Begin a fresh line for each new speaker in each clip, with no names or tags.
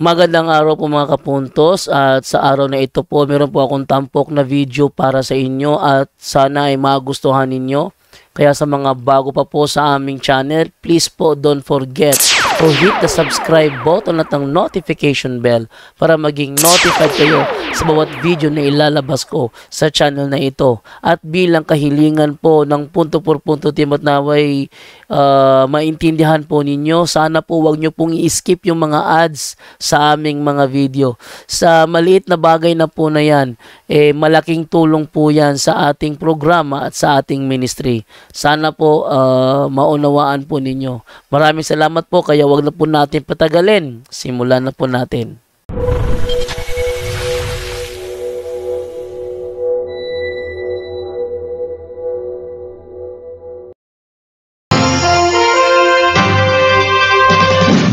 Magandang araw po mga kapuntos, at sa araw na ito po meron po akong tampok na video para sa inyo at sana ay magustuhan ninyo. Kaya sa mga bago pa po sa aming channel, please po don't forget to hit the subscribe button at ang notification bell para maging notified kayo sa bawat video na ilalabas ko sa channel na ito. At bilang kahilingan po ng punto por punto team at naway maintindihan po ninyo, sana po wag nyo pong i-skip yung mga ads sa aming mga video. Sa maliit na bagay na po na yan, malaking tulong po yan sa ating programa at sa ating ministry. Sana po maunawaan po ninyo. Maraming salamat po, kaya wag na po natin patagalin. Simulan na po natin.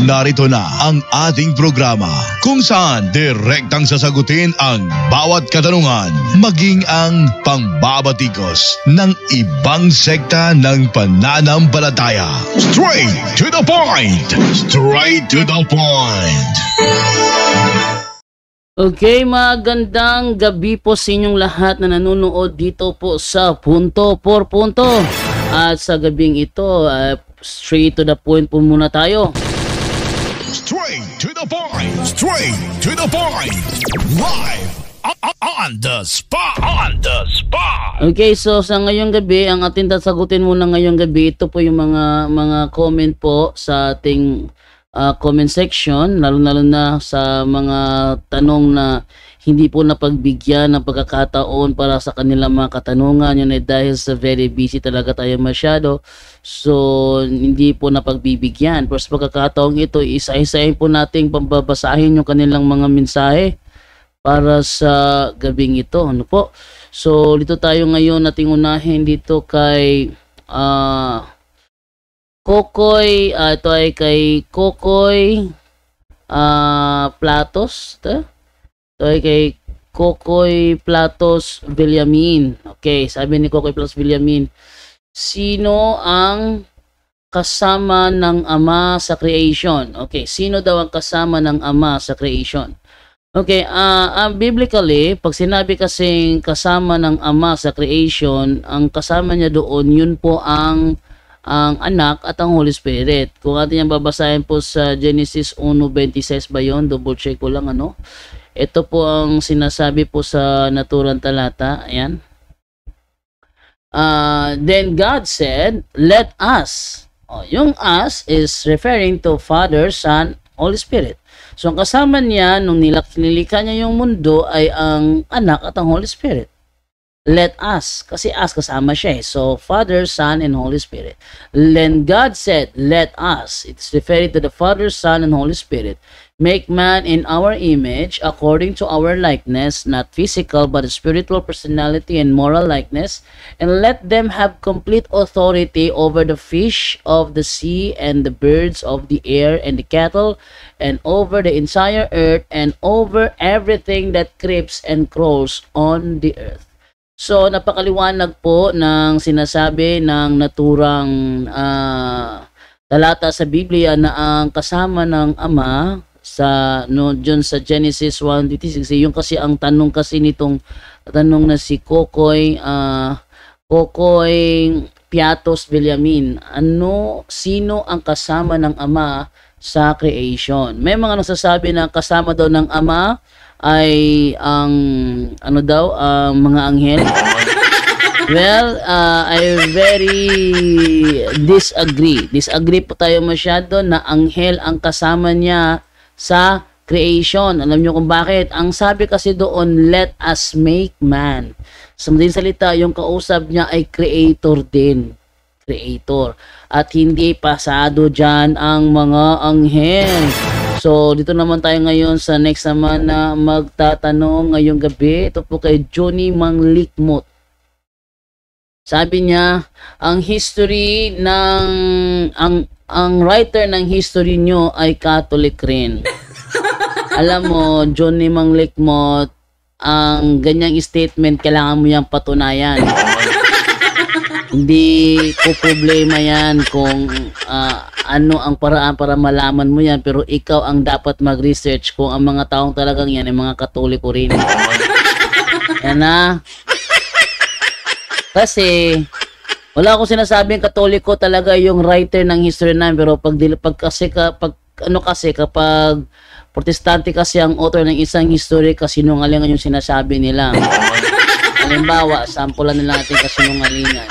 Narito na ang ating programa kung saan direktang sasagutin ang bawat katanungan, maging ang pangbabatikos ng ibang sekta ng pananampalataya. Straight to the point! Straight to the point!
Okay, magandang gabi po sa inyong lahat na nanonood dito po sa Punto por Punto. At sa gabing ito, straight to the point po muna tayo.
Straight to the point! Straight to the point! Live on the spot! On the spot!
Okay, so sa ngayong gabi, ang ating sasagutin muna ngayong gabi, ito po yung mga comment po sa ating comment section, lalo na sa mga tanong na hindi po napagbigyan ng pagkakataon para sa kanilang mga katanungan. Yun ay dahil sa very busy talaga tayo masyado, so hindi po napagbibigyan. Pero sa pagkakataong ito, isa-isahin po nating pambabasahin yung kanilang mga mensahe para sa gabing ito. Ano po? So dito tayo ngayon, nating unahin dito kay Kokoy. Ito ay kay Kokoy Platos. Ito ay kay Kokoy Platos Villamin. Okay, sabi ni Kokoy Platos Villamin, sino ang kasama ng Ama sa creation? Okay, sino daw ang kasama ng Ama sa creation? Okay, biblically, pag sinabi kasing kasama ng Ama sa creation, ang kasama niya doon, yun po ang anak at ang Holy Spirit. Kung atin yung babasahin po sa Genesis 1:26 ba yun? Double check ko lang ano. Ito po ang sinasabi po sa naturang talata. Ayan. Then God said, let us. Yung us is referring to Father, Son, Holy Spirit. So ang kasama niya nung nilikha niya yung mundo ay ang anak at ang Holy Spirit. Let us, kasi us kasama siya eh. So Father, Son, and Holy Spirit. Then God said, let us. It's referring to the Father, Son, and Holy Spirit. Make man in our image, according to our likeness, not physical, but spiritual personality and moral likeness, and let them have complete authority over the fish of the sea and the birds of the air and the cattle, and over the entire earth, and over everything that creeps and crawls on the earth. So, napakaliwanag po ng sinasabi ng naturang talata sa Biblia na ang kasama ng Ama sa dyan sa Genesis 1:26. Yung kasi ang tanong kasi nitong tanong na si Kokoy Piatos Villamin, sino ang kasama ng Ama sa creation? May mga nagsasabi na kasama daw ng Ama ay ang mga anghel. Well, I very disagree po tayo masyado na anghel ang kasama niya sa creation. Alam niyo kung bakit? Ang sabi kasi doon, let us make man. Sa madaling salita, yung kausap niya ay creator din. Creator. At hindi pasado dyan ang mga anghel. So, dito naman tayo ngayon sa next naman na magtatanong ngayong gabi. Ito po kay Johnny Manglikmot. Sabi niya, ang history ng ang writer ng history nyo ay Catholic rin. Alam mo, Johnny Manglikmot, ang ganyang statement kailangan mo yang patunayan. Hindi ko problema yan kung ano ang paraan para malaman mo yan, pero ikaw ang dapat mag-research kung ang mga taong talagang yan ay mga Katoliko rin. Yan na. Kasi wala akong sinasabing Katoliko talaga yung writer ng history namin, pero kapag Protestante kasi ang author ng isang history, kasinungalingan yung sinasabi nila. Halimbawa, sampulan nila natin kasinungalingan.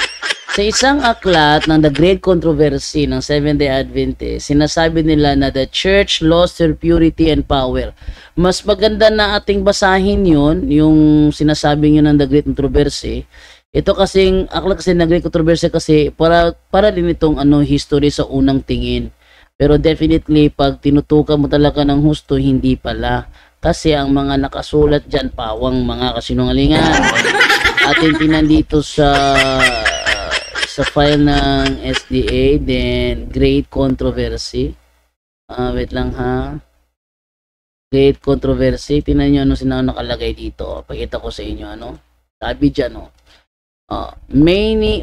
Sa isang aklat ng The Great Controversy ng Seventh-day Adventist, sinasabi nila na the church lost her purity and power. Mas maganda na ating basahin yun, yung sinasabi nyo ng The Great Controversy. Ito kasing aklat kasi ng Great Controversy kasi para din itong history sa unang tingin. Pero definitely, pag tinutukan mo talaga ng husto, hindi pala. Kasi ang mga nakasulat dyan, pawang mga kasinungalingan. Atin tinan dito sa file ng SDA, then Great Controversy. Wait lang ha. Great Controversy. Tinan nyo nakalagay dito. Pakita ko sa inyo, Sabi dyan,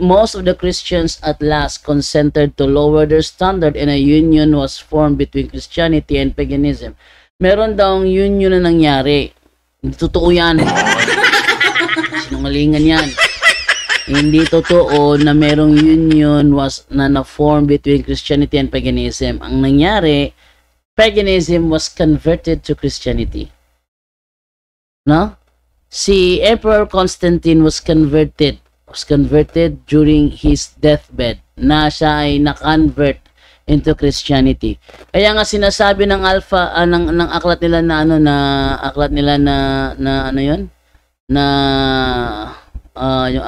most of the Christians at last consented to lower their standard and a union was formed between Christianity and paganism. Meron daw union na nangyari. Hindi totoo yan. Sinungalingan yan. Hindi totoo na merong union na na-form between Christianity and paganism. Ang nangyari, paganism was converted to Christianity. No? Si Emperor Constantine was converted during his deathbed na siya ay na-convert into Christianity. Kaya nga sinasabi ng ng aklat nila yung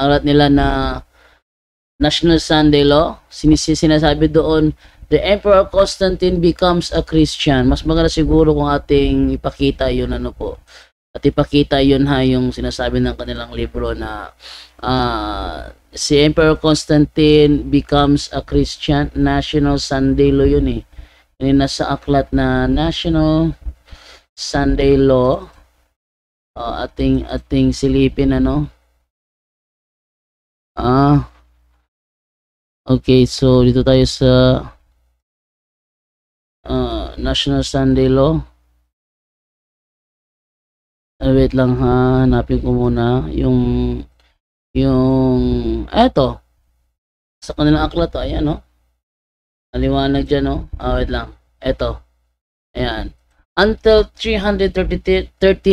aklat nila na National Sunday Law, sinasabi doon, the Emperor Constantine becomes a Christian. Mas maganda siguro kung ating ipakita yun at ipakita yun yung sinasabi ng kanilang libro na si Emperor Constantine becomes a Christian. National Sunday Law yun Yung nasa aklat na National Sunday Law. Ating silipin okay, so dito tayo sa National Sunday Law. Wait lang ha, hanapin ko muna yung eto sa kanilang aklat ayan maliwanag dyan wait lang, eto ayan. Until 313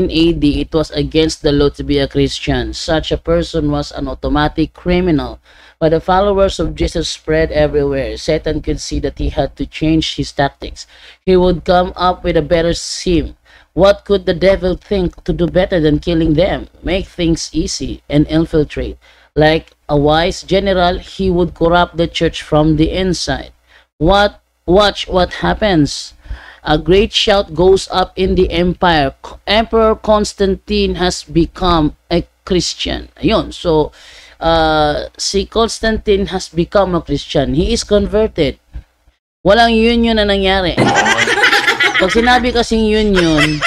AD, it was against the law to be a Christian. Such a person was an automatic criminal. But the followers of Jesus spread everywhere. Satan could see that he had to change his tactics. He would come up with a better scheme. What could the devil think to do better than killing them? Make things easy and infiltrate. Like a wise general, he would corrupt the church from the inside. Watch what happens. A great shout goes up in the empire. Emperor Constantine has become a Christian. Ayun. So, si Constantine has become a Christian. He is converted. Walang union na nangyari. Pag sinabi kasing union,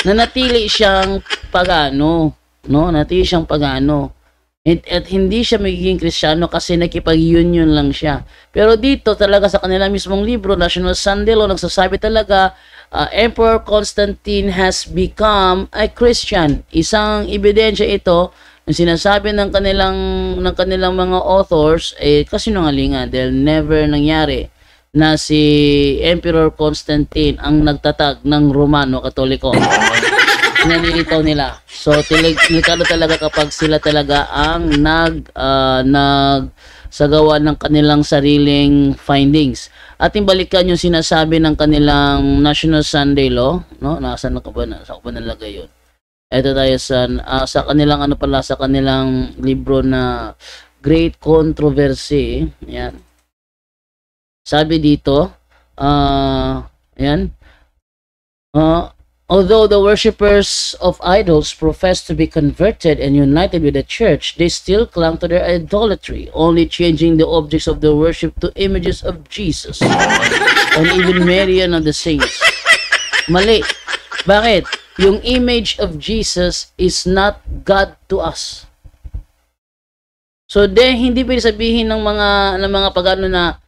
nanatili siyang pagano. Nanatili siyang pagano. At hindi siya magiging Kristiyano kasi nakipag-union lang siya. Pero dito talaga sa kanila mismong libro, National Sunday Law, nagsasabi talaga, Emperor Constantine has become a Christian. Isang ebidensya ito, yung sinasabi ng kanilang mga authors, kasinungalingan dahil never nangyari na si Emperor Constantine ang nagtatag ng Romano Katoliko. Nililitaw nila. So, delikado talaga kapag sila talaga ang nagsagawa ng kanilang sariling findings. Ating balikan yung sinasabi ng kanilang National Sunday Law, Nasaan na ba nalagay yun? Ito tayo sa kanilang sa kanilang libro na Great Controversy. Yan. Sabi dito, although the worshippers of idols professed to be converted and united with the church, they still clung to their idolatry, only changing the objects of their worship to images of Jesus and even Mary and the saints. Mali. Bakit? Yung image of Jesus is not God to us. So, hindi pwede sabihin ng mga pagano na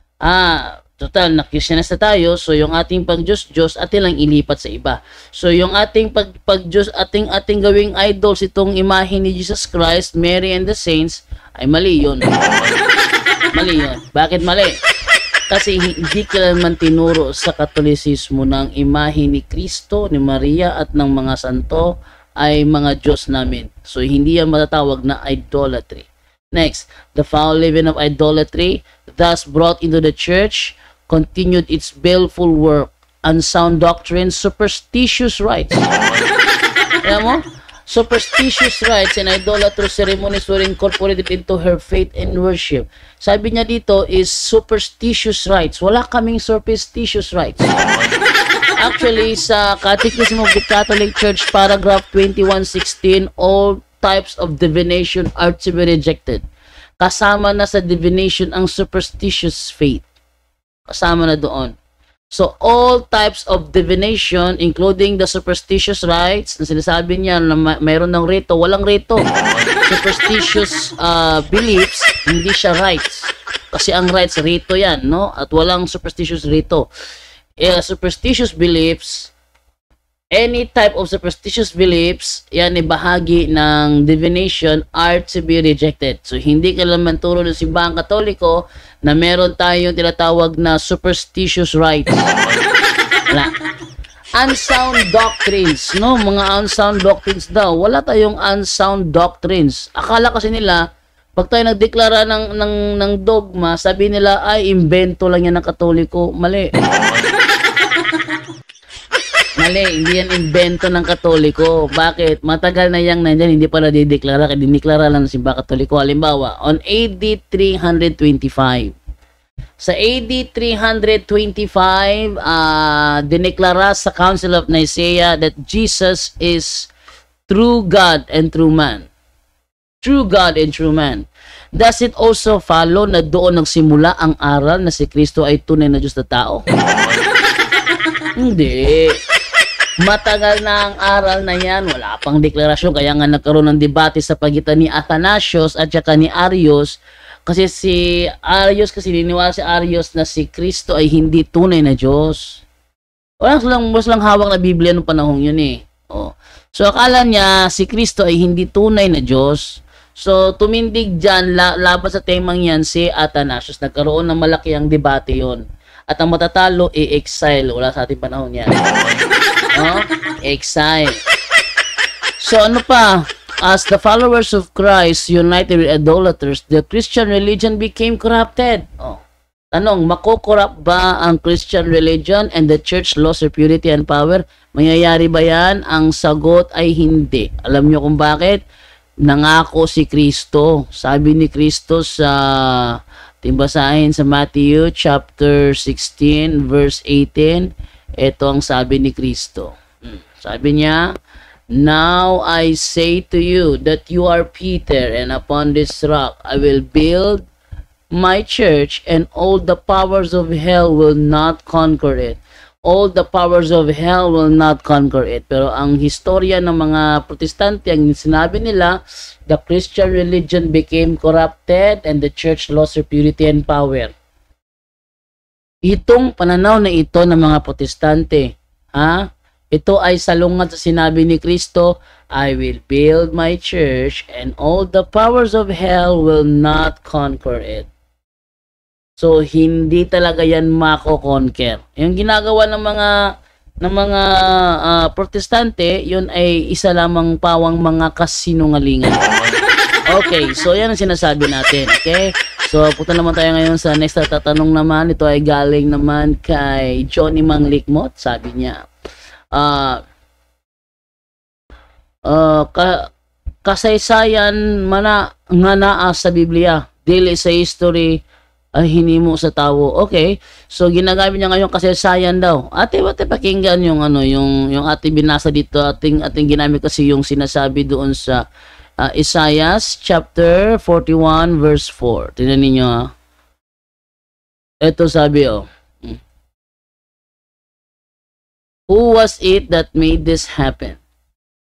Total, na-Christianis na tayo, so yung ating pag-Diyos, atin lang ilipat sa iba. So yung ating pag-Diyos, ating gawing idols, itong imahe ni Jesus Christ, Mary and the Saints, ay mali yun. Mali yun. Bakit mali? Kasi hindi ka naman tinuro sa Katolisismo ng imahe ni Kristo, ni Maria at ng mga santo ay mga Diyos namin. So hindi yan matatawag na idolatry. Next, the foul living of idolatry thus brought into the church continued its baleful work, unsound doctrines, superstitious rites. Alam mo? Superstitious rites and idolatrous ceremonies were incorporated into her faith and worship. Sabi niya dito is superstitious rites. Wala kaming superstitious rites. Actually, sa Catechism of the Catholic Church, paragraph 2116, all types of divination are to be rejected. Kasama na sa divination ang superstitious faith. Kasama na doon. So, all types of divination, including the superstitious rites, na sinasabi niya na mayroon ng rito, walang rito. Superstitious beliefs, hindi siya rites. Kasi ang rites, rito yan, no? At walang superstitious rito. Superstitious beliefs, any type of superstitious beliefs, yan ay bahagi ng divination, are to be rejected. So, hindi ka naman turo ng simbahang Katoliko na meron tayong tinatawag na superstitious rites. Wala. Unsound doctrines, no? Mga unsound doctrines daw. Wala tayong unsound doctrines. Akala kasi nila, pag tayo nagdeklara ng dogma, sabi nila, ay, invento lang yan ng Katoliko. Mali. Mali, hindi yan invento ng Katoliko. Bakit? Matagal na yang nandyan, hindi pa nadideklara, kaya diniklara lang ng simbahang Katoliko. Halimbawa, on AD 325. Sa AD 325, dineklara sa Council of Nicaea that Jesus is true God and true man. True God and true man. Does it also follow na doon nagsimula ang aral na si Kristo ay tunay na Diyos na tao? Hindi. Matagal na ang aral na yan, wala pang deklarasyon, kaya nga nagkaroon ng debate sa pagitan ni Athanasius at saka ni Arius, kasi si Arius, kasi niniwala si Arius na si Kristo ay hindi tunay na Diyos. Wala lang hawak na Biblia noong panahon yun eh. Oh. So akala niya si Kristo ay hindi tunay na Diyos. So tumindig dyan, laban sa temang yan si Athanasius, nagkaroon ng malaki ang debate yon. At ang matatalo i-exile, wala sa ating panahon yan. Oh, exile. So ano pa? As the followers of Christ united with idolaters, the Christian religion became corrupted. Oh. Tanong, makukorrupt ba ang Christian religion and the church lost their purity and power? Mangyayari ba yan? Ang sagot ay hindi. Alam niyo kung bakit? Nangako si Kristo. Sabi ni Kristo sa timbasahin sa Matthew chapter 16 verse 18. Ito ang sabi ni Kristo. Sabi niya, now I say to you that you are Peter, and upon this rock I will build my church, and all the powers of hell will not conquer it. All the powers of hell will not conquer it. Pero ang historya ng mga Protestante, ang sinabi nila, the Christian religion became corrupted and the church lost her purity and power. Itong pananaw na ito ng mga Protestante, ito ay salungat sa sinabi ni Kristo, I will build my church and all the powers of hell will not conquer it. So hindi talaga yan mako-conquer. Yung ginagawa ng mga Protestante, yun ay isa lamang pawang mga kasinungalingan. Okay, so yan ang sinasabi natin. Okay? So, punta naman tayo ngayon sa next na tatanong naman. Ito ay galing naman kay Johnny Manglikmot. Sabi niya, kasaysayan nga naa sa Biblia, dili sa history hinimo sa tao. Okay, so ginagamit niya ngayon kasaysayan daw. Ate, pakinggan yung yung ating binasa dito, ating ginamit kasi yung sinasabi doon sa Isaiah chapter 41 verse 4. Tingnan niyo. Ito sabi Who was it that made this happen?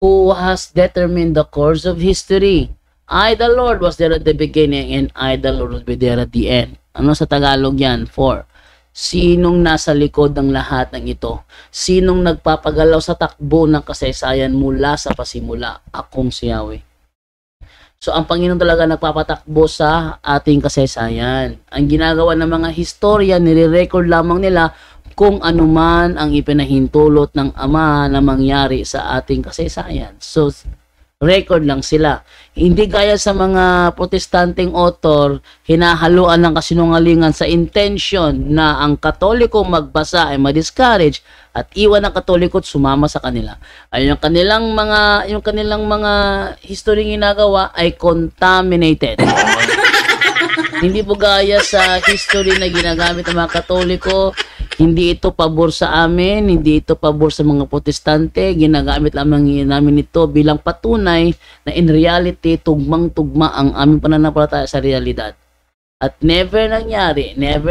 Who has determined the course of history? I, the Lord, was there at the beginning, and I, the Lord, will be there at the end. Ano sa Tagalog yan? 4. Sinong nasa likod ng lahat ng ito? Sinong nagpapagalaw sa takbo ng kasaysayan mula sa pasimula? Akong si Yahweh. So, ang Panginoon talaga nagpapatakbo sa ating kasaysayan. Ang ginagawa ng mga historia, nire-record lamang nila kung anuman ang ipinahintulot ng Ama na mangyari sa ating kasaysayan. So, record lang sila. Hindi gaya sa mga protestanteng author, hinahaluan ng kasinungalingan sa intention na ang Katoliko magbasa ay ma-discourage at iwan ang Katoliko at sumama sa kanila. Ay yung kanilang mga history ginagawa ay contaminated. Hindi po gaya sa history na ginagamit ng mga Katoliko. Hindi ito pabor sa amin, hindi ito pabor sa mga protestante. Ginagamit lamang namin ito bilang patunay na in reality, tugmang-tugma ang aming pananampalataya sa realidad. At never nangyari na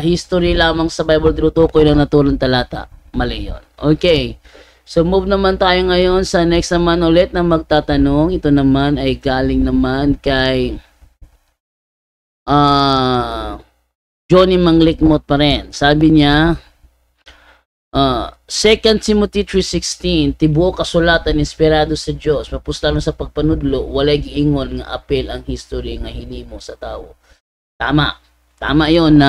history lamang sa Bible tinutukoy ng naturang talata. Mali yun. Okay. So move naman tayo ngayon sa next naman ulit na magtatanong. Ito naman ay galing naman kay Johnny Manglikmot pa rin. Sabi niya, 2 Timothy 3:16, tibuok kasulatan inspirado sa Dios, mapustano sa pagpanudlo, walay giingon nga apel ang history nga hinimo sa tao. Tama 'yon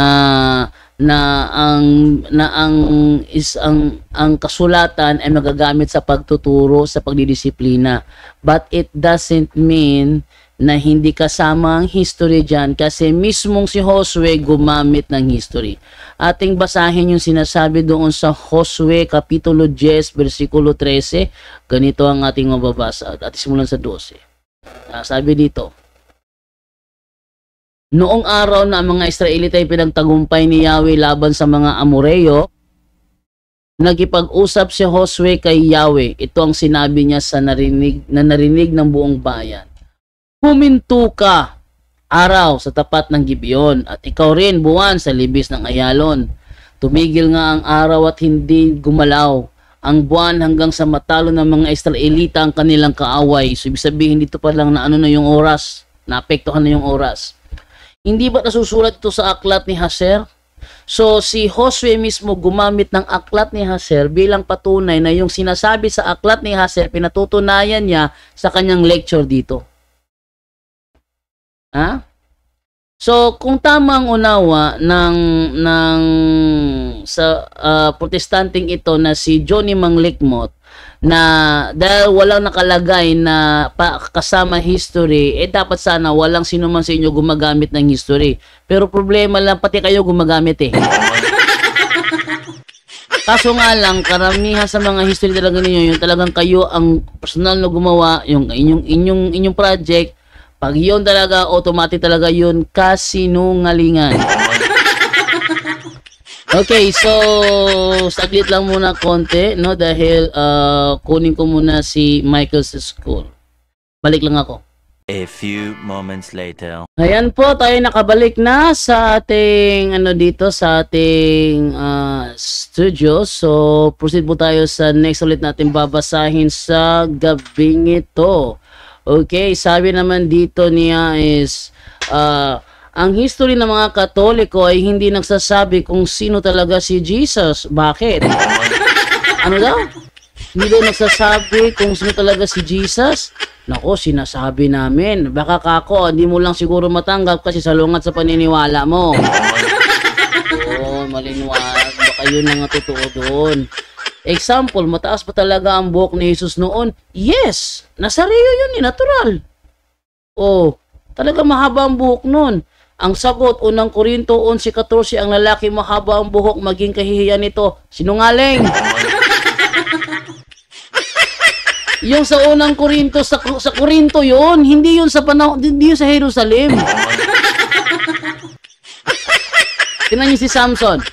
ang kasulatan ay magagamit sa pagtuturo, sa pagdidisiplina. But it doesn't mean na hindi kasama ang history dyan kasi mismong si Josue gumamit ng history. Ating basahin yung sinasabi doon sa Josue Kapitulo 10, versikulo 13. Ganito ang ating mababasa at simulan sa 12. Sabi dito, noong araw na ang mga Israelita ay pinagtagumpay ni Yahweh laban sa mga Amoreo, nagipag-usap si Josue kay Yahweh. Ito ang sinabi niya sa narinig ng buong bayan. Huminto ka, araw, sa tapat ng Gibeon, at ikaw rin, buwan, sa libis ng Ayalon. Tumigil nga ang araw at hindi gumalaw ang buwan hanggang sa matalo ng mga Israelita ang kanilang kaaway. So, ibig sabihin dito pa lang na na yung oras, naapektuhan na yung oras. Hindi ba nasusulat ito sa aklat ni Haser? So, si Josue mismo gumamit ng aklat ni Haser bilang patunay na yung sinasabi sa aklat ni Haser, pinatutunayan niya sa kanyang lecture dito. So, kung tama ang unawa sa protestanteng ito na si Johnny Manglikmot, na dahil walang nakalagay na kasama history, dapat sana walang sino man sa inyo gumagamit ng history. Pero problema lang, pati kayo gumagamit Kaso nga lang, karamihan sa mga history talaga ninyo, yung talagang kayo ang personal na gumawa, yung inyong project, pag yun talaga, automatic talaga yun, kasinungalingan. Okay, so, saglit lang muna konti, no? Dahil kunin ko muna si Michael sa school. Balik lang ako.
A few moments later.
Ayan po, tayo nakabalik na sa ating, sa ating studio. So, proceed po tayo sa next ulit natin babasahin sa gabing ito. Okay, sabi naman dito niya is, ang history ng mga Katoliko ay hindi nagsasabi kung sino talaga si Jesus. Bakit? Ano daw? Hindi daw nagsasabi kung sino talaga si Jesus? Nako, sinasabi namin. Baka kako, hindi mo lang siguro matanggap kasi salungat sa paniniwala mo. Oh, maliniwala. Baka yun ang totoo doon. Example, mataas pa talaga ang buhok ni Jesus noon? Yes! Nasa Rio yun, natural. Oh, talaga mahaba ang buhok noon. Ang sagot, unang Korinto 11:14, ang lalaki mahaba ang buhok, maging kahihiyan nito. Sinungaling! Yung sa unang Korinto, sa Korinto yun, hindi yun sa panahon, hindi yun sa Jerusalem. Tingnan niyo si Samson.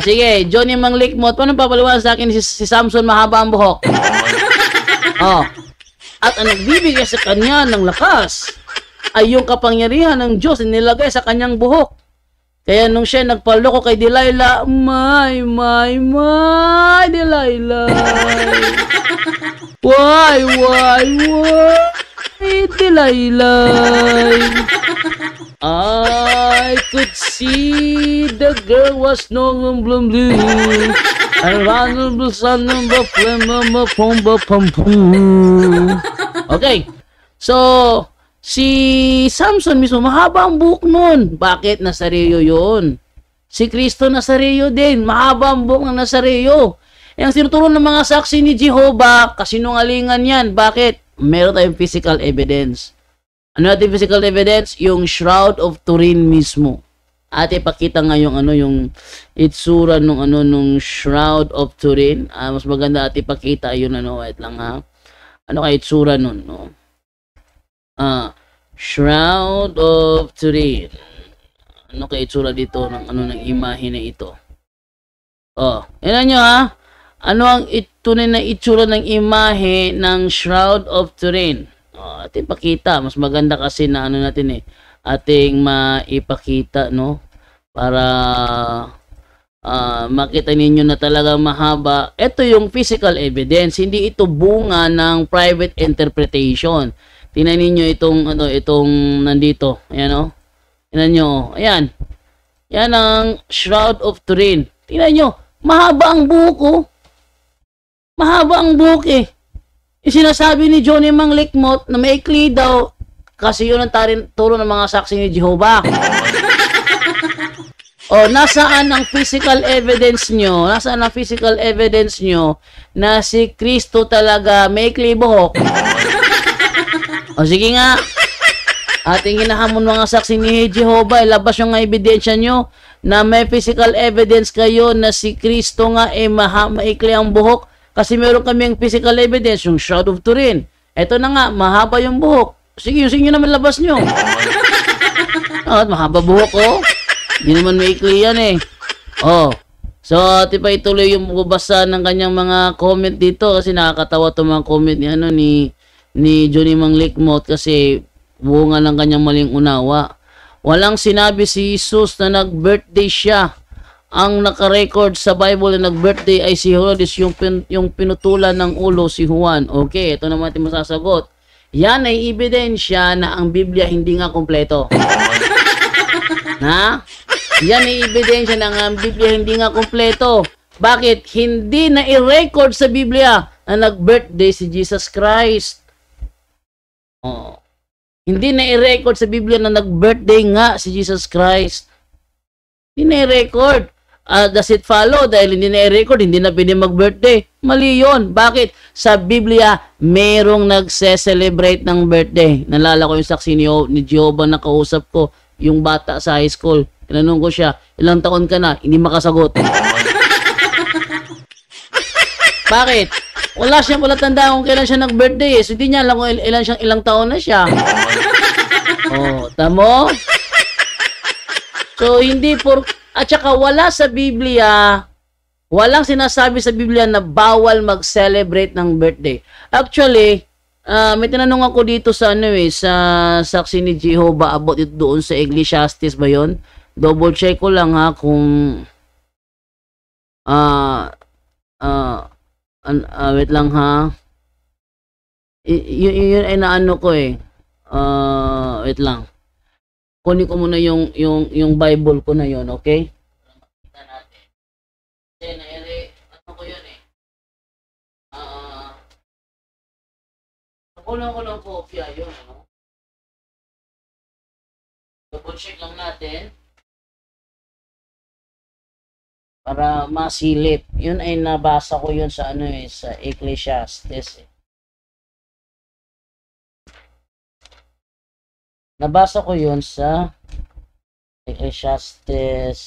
Sige, Johnny Manglikmot, paano papaliwanag sa akin si Samson mahaba ang buhok? At ang nagbibigay sa kanya ng lakas ay yung kapangyarihan ng Diyos na nilagay sa kanyang buhok. Kaya nung siya nagpaloko kay Delilah, my, Delilah. Why, Delilah. I could see the girl was no blum blue. Around the sun of the flame of pum. Okay. So, si Samson mismo, mahaba ang buhok nun. Bakit? Nazareo yun. Si Kristo Nazareo din. Mahaba ang buhok ng Nazareo. Ang tinuturo ng mga saksi ni Jehovah, kasinungalingan yan. Bakit? Meron tayong physical evidence. Ano natin physical evidence? Yung Shroud of Turin mismo. At ipakita nga yung yung itsura nung Shroud of Turin. Mas maganda at ipakita yun wait lang ha. Ano kaya itsura nun, no? Shroud of Turin. Ano kaya itsura dito ng imahe na ito? Yan nyo ha. Ano ang tunay na itsura ng imahe ng Shroud of Turin? Ating pakita. Mas maganda kasi na natin ating maipakita, no? Para makita ninyo na talaga mahaba. Ito yung physical evidence. Hindi ito bunga ng private interpretation. Tingnan ninyo itong nandito. Ayan Tingnan nyo. Ayan. Yan ang Shroud of Turin. Tingnan nyo. Mahaba ang buhok Mahaba ang buhok Yung sinasabi ni Johnny Mang Likmot na maikli daw kasi yun ang turo ng mga saksi ni Jehovah. Nasaan ang physical evidence nyo? Nasaan ang physical evidence nyo na si Kristo talaga maikli buhok? Sige nga. Ating hinahamon mga saksi ni Jehovah, ilabas yung ebidensya nyo na may physical evidence kayo na si Kristo nga maikli ang buhok. Kasi meron kaming physical evidence, yung Shroud of Turin. Ito na nga, mahaba yung buhok. Sige naman labas nyo. Mahaba buhok Hindi naman maikli yan So, pa ituloy yung magbabasa ng kanyang mga comment dito kasi nakakatawa itong mga comment ni Johnny Mang Likmot kasi bunga ng kanyang maling unawa. Walang sinabi si Jesus na nag-birthday siya. Ang naka-record sa Bible na nag-birthday ay si Herodes, yung pinutulan ng ulo si Juan. Okay, ito naman ating masasagot. Yan ay ebidensya na ang Biblia hindi nga kompleto. Yan ay ebidensya na ang Biblia hindi nga kompleto. Bakit? Hindi na i-record sa Biblia na nag-birthday si Jesus Christ. Hindi na i-record sa Biblia na nag-birthday nga si Jesus Christ. Hindi na i-record. Does it follow? Dahil hindi na i-record, hindi na pwede mag-birthday. Mali yun. Bakit? Sa Biblia, merong nagse-celebrate ng birthday. Nalala ko yung saksi ni Jehovah na kausap ko, yung bata sa high school. Tinanong ko siya, ilang taon ka na? Hindi makasagot. Bakit? Wala tanda kung kailan siya nag-birthday. So, hindi niya alam kung ilang taon na siya. Tamo? So, at saka wala sa Biblia, walang sinasabi sa Biblia na bawal mag-celebrate ng birthday. Actually, may tinanong ako dito sa sa saksi ni Jehovah about it doon sa Ecclesiastes ba yun? Double check ko lang kung wait lang yun ay naano ko wait lang. Kunin ko muna yung Bible ko na yun, okay? Para makita natin. Kasi ano ko yun kulang ko lang kopya yun, Double check lang natin. Para masilip. Yun ay nabasa ko yun sa sa Ecclesiastes Nabasa ko yun sa Ecclesiastes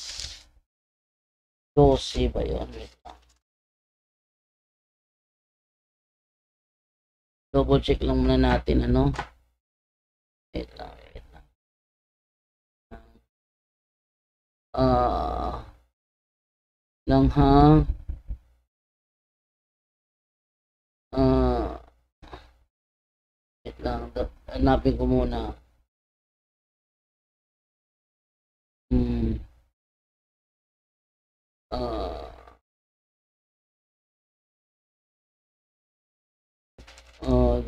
12 ba yun? Wait lang. Double check lang muna natin Wait lang. Wait lang. Hanapin ko muna.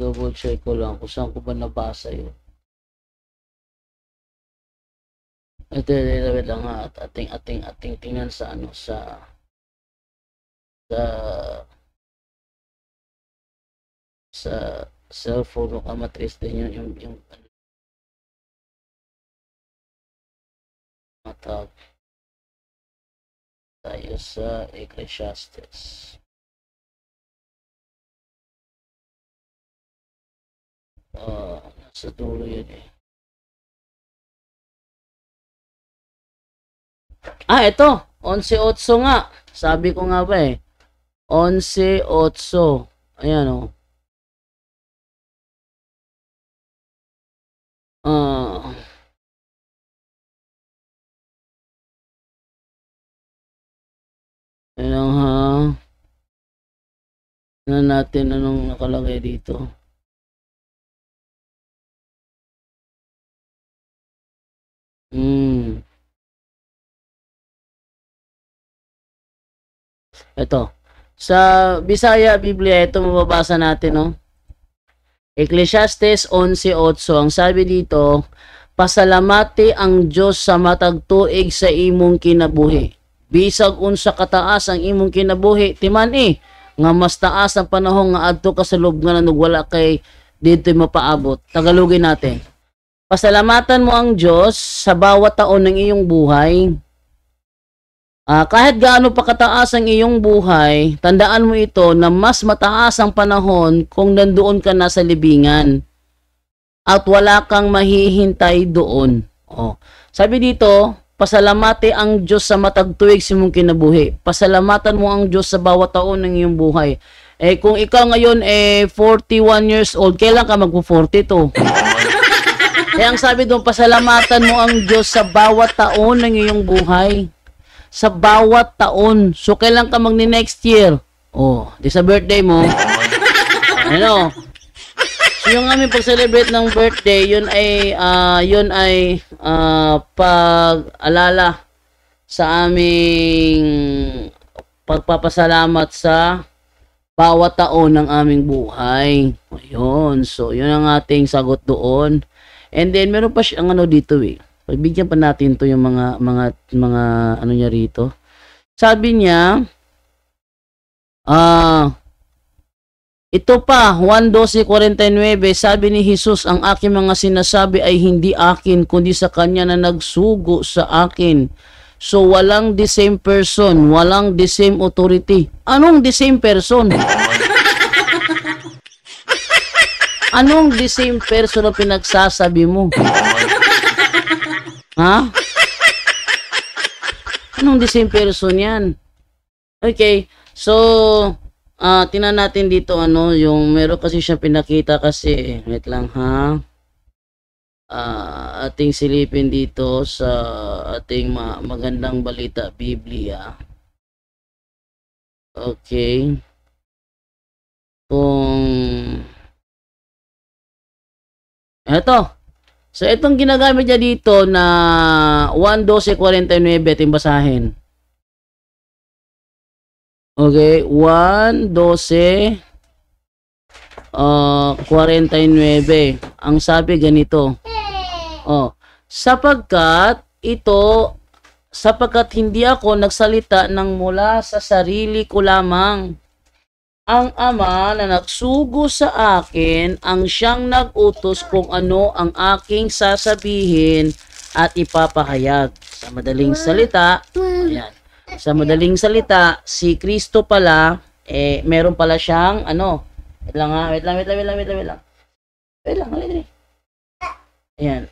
Double check ko lang kung saan ko ba nabasa yun. Ito, wait lang ha. At ating tingnan sa ano, sa cellphone o matriz din yung matag tayo sa Ecclesiastes. Nasa dulo yun eh. Ito. 11.8 nga. Sabi ko nga ba eh. 11.8. Ayan o. Ayan ha. Tignan natin anong nakalagay dito. Ito. Sa Bisaya Biblia, ito mababasa natin, no? Ecclesiastes 11.8. Ang sabi dito, pasalamati ang Diyos sa matag tuig sa imong kinabuhi. Bisag unsa kataas ang imong kinabuhi, timan nga mas taas ang panahon nga adto ka sa lubngan nga wala kay dito'y mapaabot. Tagalogin natin. Pasalamatan mo ang Diyos sa bawat taon ng iyong buhay. Kahit gaano pa kataas ang iyong buhay, tandaan mo ito na mas mataas ang panahon kung nandoon ka na sa libingan at wala kang mahihintay doon. Sabi dito, pasalamati ang Diyos sa matag tuig sa imong kinabuhi. Pasalamatan mo ang Diyos sa bawat taon ng iyong buhay. Kung ikaw ngayon 41 years old, kailan ka magpo-42? Kaya ang sabi doon, pasalamatan mo ang Diyos sa bawat taon ng iyong buhay. Sa bawat taon. So, kailan ka magni-next year? Di sa birthday mo. Ano? So, yung aming pag-celebrate ng birthday, yun ay pag-alala sa aming pagpapasalamat sa bawat taon ng aming buhay. Ayun. So, yun ang ating sagot doon. And then, meron pa siyang ano dito Pagbigyan pa natin to yung mga ano niya rito. Sabi niya, ito pa, 1:12:49, sabi ni Jesus, ang aking mga sinasabi ay hindi akin, kundi sa kanya na nagsugo sa akin. So, walang the same person, walang the same authority. Anong the same person? Anong the same person na pinagsasabi mo? Ha? Anong the same person yan? Okay, so, tingnan natin dito, yung meron kasi siya pinakita kasi, wait lang ha. Ating silipin dito sa ating magandang balita, Biblia. Okay. Eto. So, itong ginagamit niya dito na 1:12:49, ating basahin. Okay, 1:12:49. Ang sabi ganito. Sapagkat hindi ako nagsalita ng mula sa sarili ko lamang. Ang Ama na nagsugo sa akin ang siyang nag-utos kung ano ang aking sasabihin at ipapahayag. Sa madaling salita, ayan. Sa madaling salita, si Kristo pala, meron pala siyang, wait lang. Ayan.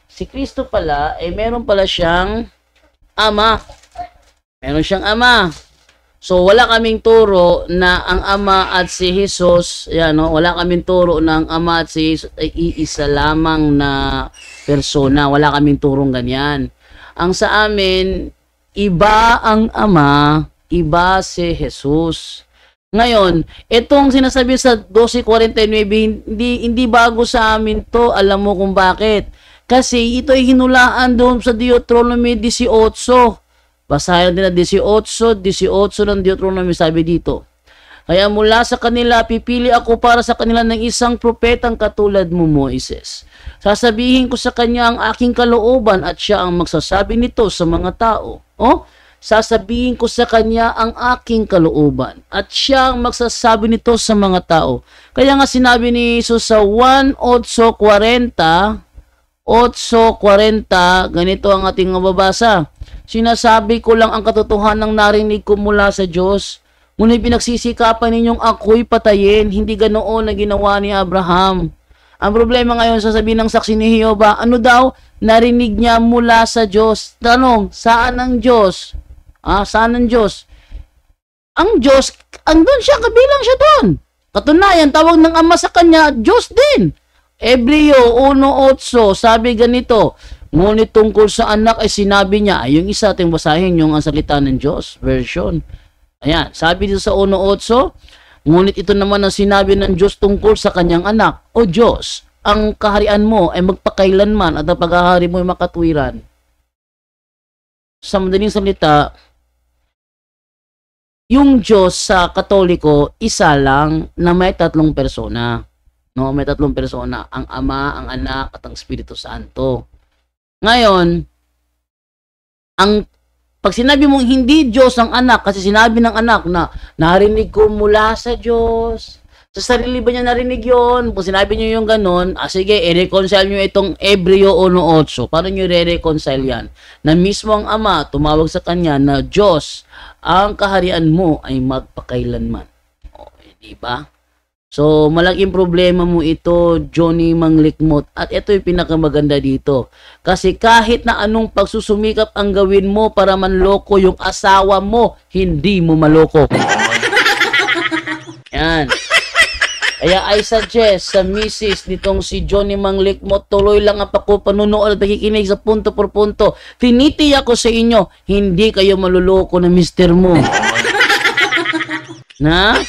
Si Kristo pala, meron pala siyang ama. Meron siyang ama. So, wala kaming turo na ang Ama at si Jesus, wala kaming turo na ang Ama at si Jesus ay iisa lamang na persona. Wala kaming turong ganyan. Ang sa amin, iba ang Ama, iba si Jesus. Ngayon, itong sinasabi sa 12:49, hindi bago sa amin to. Alam mo kung bakit? Kasi ito ay hinulaan doon sa Deuteronomy 18. Basahin din na 18 ng Deuteronomy, sabi dito. Kaya mula sa kanila, pipili ako para sa kanila ng isang propetang katulad mo, Moises. Sasabihin ko sa kanya ang aking kalooban at siya ang magsasabi nito sa mga tao. Sasabihin ko sa kanya ang aking kalooban at siya ang magsasabi nito sa mga tao. Kaya nga sinabi ni Jesus sa 1:8:40, ganito ang ating mababasa. Sinasabi ko lang ang katotohanan ng narinig ko mula sa Diyos. Ngunit pinagsisikapan ninyong ako'y patayin, hindi ganoon na ginawa ni Abraham. Ang problema ngayon, sasabihin ng saksi ni Jehovah, ano daw? Narinig niya mula sa Diyos. Tanong, saan ang Diyos? Saan ang Diyos? Ang Diyos, andun siya, kabilang siya doon. Katunayan, tawag ng Ama sa kanya, Diyos din. Hebreo 1:8, sabi ganito, ngunit tungkol sa anak ay sinabi niya, yung isa ating basahin, yung ang salita ng Diyos, version. Ayan, sabi dito sa 1:8, ngunit ito naman ang sinabi ng Diyos tungkol sa kanyang anak. O Diyos, ang kaharian mo ay magpakailanman at ang paghahari mo ay makatwiran. Sa madaling salita, yung Diyos sa Katoliko, isa lang na may tatlong persona. No, may tatlong persona, ang Ama, ang Anak, at ang Espiritu Santo. Ngayon, pag sinabi mong hindi Diyos ang anak, kasi sinabi ng anak na narinig ko mula sa Diyos, sa sarili ba niya narinig yon? Kung sinabi niyo yung ganon, sige, i-reconcile niyo itong Hebreo 1:8. Paano niyo i-reconcile yan? Na mismo ang Ama tumawag sa kanya na Diyos, ang kaharian mo ay magpakailanman. Di ba? So, malaking problema mo ito, Johnny Manglikmot. At ito yung pinakamaganda dito. Kasi kahit na anong pagsusumikap ang gawin mo para manloko yung asawa mo, hindi mo maloko. Yan. Kaya I suggest sa misis nitong si Johnny Manglikmot, tuloy lang ang panunood at pakikinig sa punto por punto. Tinitiyak ko sa inyo, hindi kayo maluloko na mister mo. Na?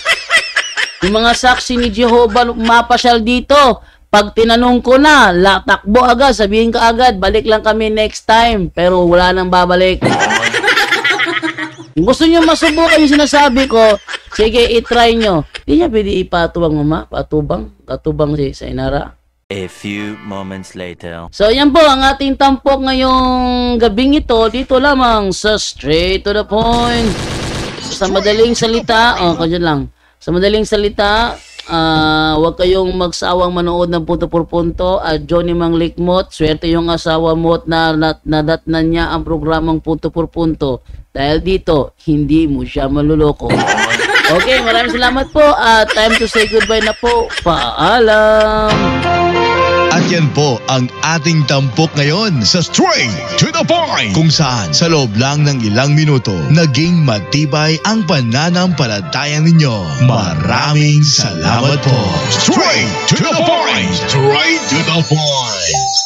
Yung mga saksi ni Jehovah mapasyal dito, pag tinanong ko na, takbo agad, sabihin ka agad, balik lang kami next time, pero wala nang babalik. Kung gusto nyo masubukan yung sinasabi ko, sige, itry nyo. Hindi niya pwede ipatubang, mama, katubang si Inara.
A few moments later.
So, yan po ang ating tampok ngayong gabing ito, dito lamang sa Straight to the Point. Sa madaling salita, kanyan lang. Sa madaling salita, huwag kayong magsawang manood ng punto por punto. Johnny Manglikmot, swerte yung asawa mo at nadatnan niya ang programang punto por punto. Dahil dito, hindi mo siya maluloko. Okay, maraming salamat po. Time to say goodbye na po. Paalam!
At yan po ang ating tampok ngayon sa Straight to the Point, kung saan sa loob lang ng ilang minuto naging matibay ang pananampalataya ninyo. Maraming salamat po. Straight to the Point! Straight to the Point!